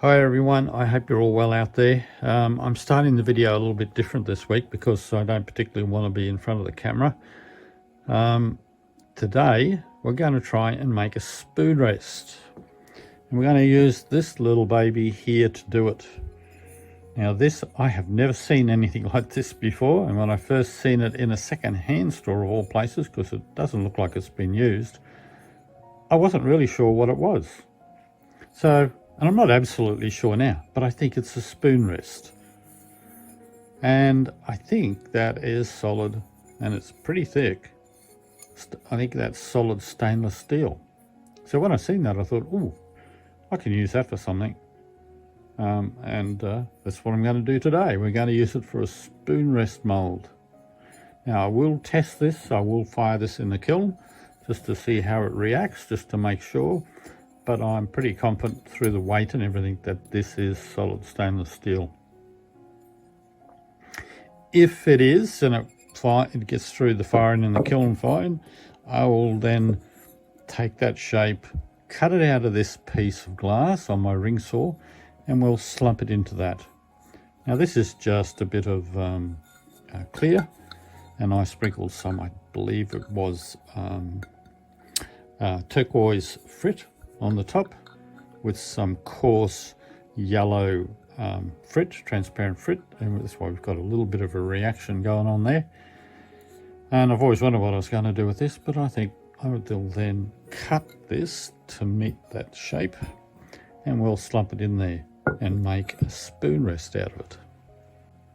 Hi everyone, I hope you're all well out there. I'm starting the video a little bit different this week because I don't particularly want to be in front of the camera. Today we're going to try and make a spoon rest. And we're going to use this little baby here to do it. Now this, I have never seen anything like this before, and when I first seen it in a second-hand store of all places, because it doesn't look like it's been used, I wasn't really sure what it was. And I'm not absolutely sure now, but I think it's a spoon rest. And I think that is solid, and it's pretty thick. I think that's solid stainless steel. So when I seen that, I thought, ooh, I can use that for something. That's what I'm going to do today. We're going to use it for a spoon rest mould. Now I will test this. I will fire this in the kiln just to see how it reacts, just to make sure. But I'm pretty confident through the weight and everything that this is solid stainless steel. If it is, and it gets through the firing in the kiln fine, I will then take that shape, cut it out of this piece of glass on my ring saw, and we'll slump it into that. Now this is just a bit of clear, and I sprinkled some, I believe it was turquoise frit on the top with some coarse yellow frit, transparent frit, and that's why we've got a little bit of a reaction going on there. And I've always wondered what I was going to do with this, but I think I will then cut this to meet that shape, and we'll slump it in there and make a spoon rest out of it.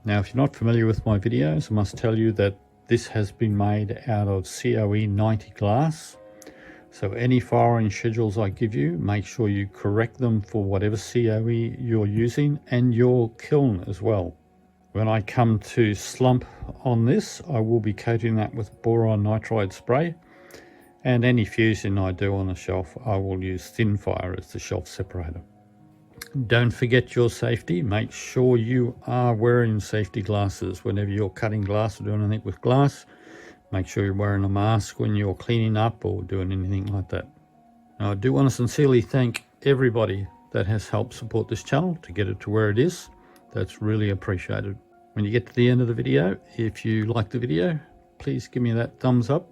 Now if you're not familiar with my videos, I must tell you that this has been made out of COE 90 glass. So any firing schedules I give you, make sure you correct them for whatever COE you're using and your kiln as well. When I come to slump on this, I will be coating that with boron nitride spray, and any fusing I do on a shelf, I will use thin fire as the shelf separator. Don't forget your safety. Make sure you are wearing safety glasses whenever you're cutting glass or doing anything with glass. Make sure you're wearing a mask when you're cleaning up or doing anything like that. Now, I do want to sincerely thank everybody that has helped support this channel to get it to where it is. That's really appreciated. When you get to the end of the video, if you like the video, please give me that thumbs up,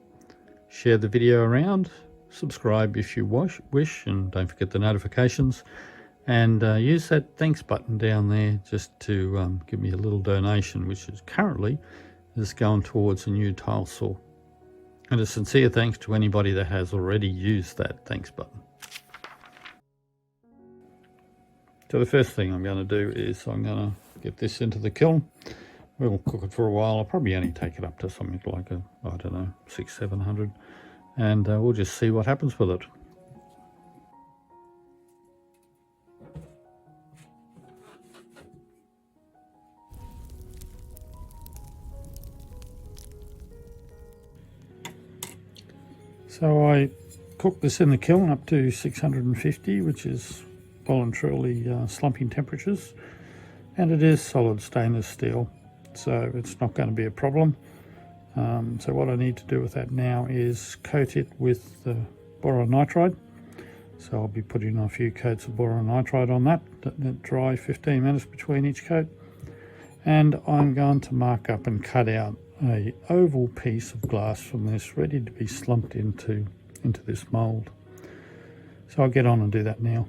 share the video around, subscribe if you wish, and don't forget the notifications, and use that thanks button down there just to give me a little donation, which is currently going towards a new tile saw. And a sincere thanks to anybody that has already used that thanks button. So the first thing I'm going to do is I'm going to get this into the kiln. We'll cook it for a while. I'll probably only take it up to something like a, I don't know, 600-700, and we'll just see what happens with it. So I cooked this in the kiln up to 650, which is well and truly slumping temperatures, and it is solid stainless steel, so it's not going to be a problem. So what I need to do with that now is coat it with boron nitride. So I'll be putting a few coats of boron nitride on that, letting it dry 15 minutes between each coat. And I'm going to mark up and cut out a oval piece of glass from this, ready to be slumped into this mould. So I'll get on and do that now.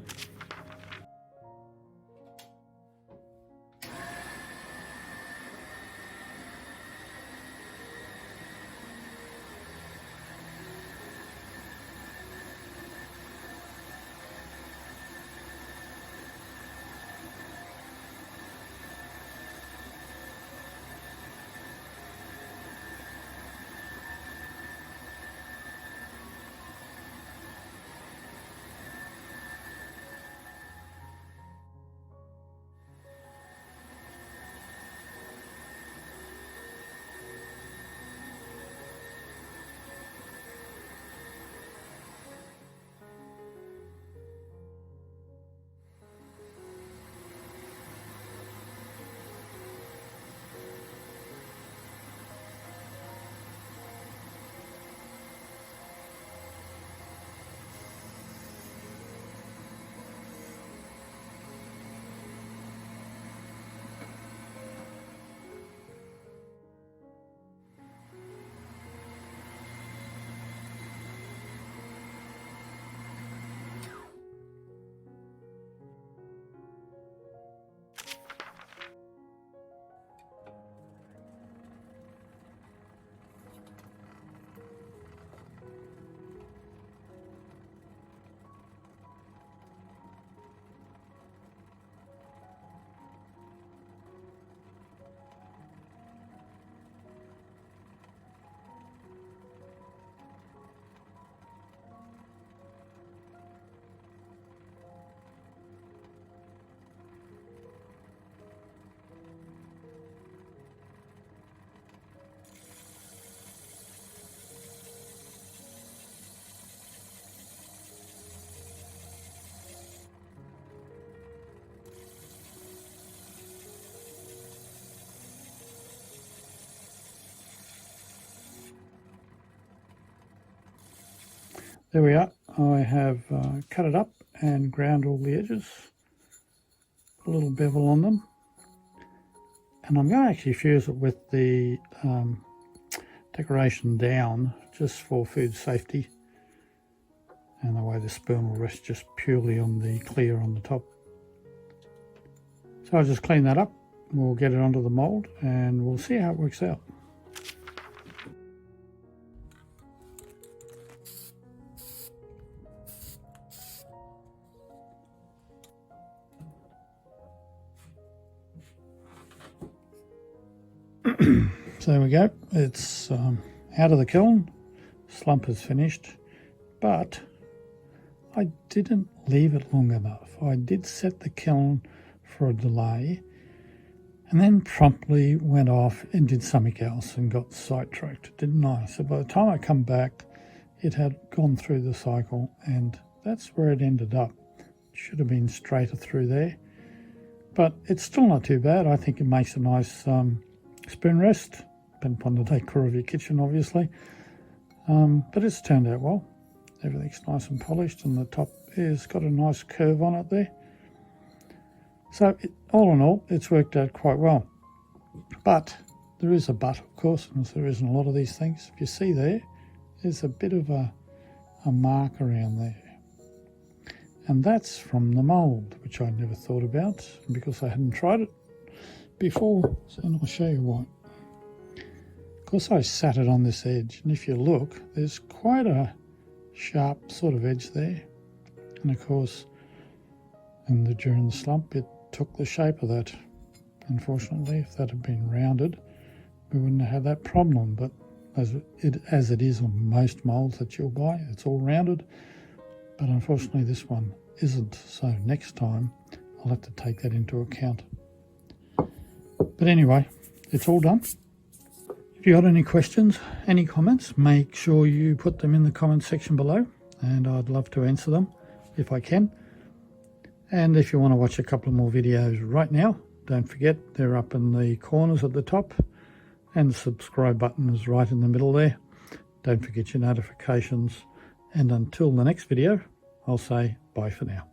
there we are. I have cut it up and ground all the edges, a little bevel on them, and I'm going to actually fuse it with the decoration down just for food safety, and the way the spoon will rest just purely on the clear on the top. So I'll just clean that up, we'll get it onto the mould and we'll see how it works out. So there we go, it's out of the kiln, slump is finished, but I didn't leave it long enough. I did set the kiln for a delay and then promptly went off and did something else and got sidetracked, didn't I? So by the time I come back, it had gone through the cycle and that's where it ended up. It should have been straighter through there, but it's still not too bad. I think it makes a nice spoon rest, depending upon the decor of your kitchen obviously, but it's turned out well. Everything's nice and polished and the top has got a nice curve on it there. So all in all, it's worked out quite well. But there is a but, of course, and there is in a lot of these things. If you see there, there's a bit of a mark around there. And that's from the mould, which I never thought about because I hadn't tried it before. And I'll show you why. Of course, I sat it on this edge, and if you look, there's quite a sharp sort of edge there. And of course, during the slump, it took the shape of that. Unfortunately, if that had been rounded, we wouldn't have had that problem. But as it is on most moulds that you'll buy, it's all rounded. But unfortunately, this one isn't. So next time, I'll have to take that into account. But anyway, it's all done. If you got any questions, any comments, make sure you put them in the comment section below, and I'd love to answer them if I can. And if you want to watch a couple more videos right now, don't forget they're up in the corners at the top, and the subscribe button is right in the middle there. Don't forget your notifications, and until the next video, I'll say bye for now.